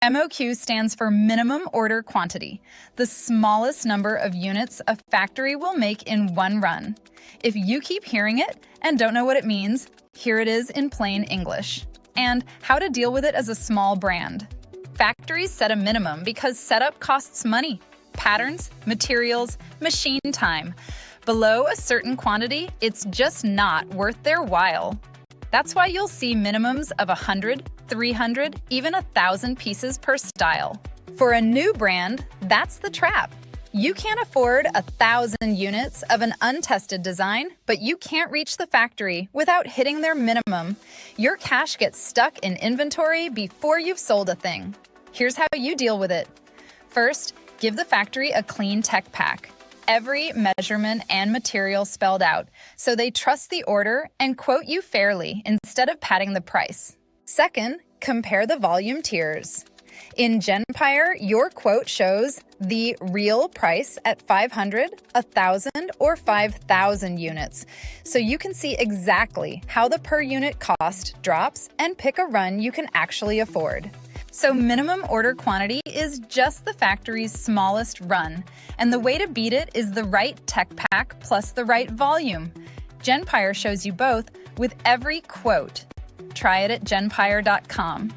MOQ stands for minimum order quantity, the smallest number of units a factory will make in one run. If you keep hearing it and don't know what it means, here it is in plain English. And how to deal with it as a small brand. Factories set a minimum because setup costs money, patterns, materials, machine time. Below a certain quantity, it's just not worth their while. That's why you'll see minimums of 100, 300, even 1,000 pieces per style. For a new brand, that's the trap. You can't afford 1,000 units of an untested design, but you can't reach the factory without hitting their minimum. Your cash gets stuck in inventory before you've sold a thing. Here's how you deal with it. First, give the factory a clean tech pack. Every measurement and material spelled out, so they trust the order and quote you fairly instead of padding the price. Second, compare the volume tiers. In Genpire, your quote shows the real price at 500, 1,000, or 5,000 units, so you can see exactly how the per unit cost drops and pick a run you can actually afford. So minimum order quantity is just the factory's smallest run, and the way to beat it is the right tech pack plus the right volume. Genpire shows you both with every quote. Try it at genpire.com.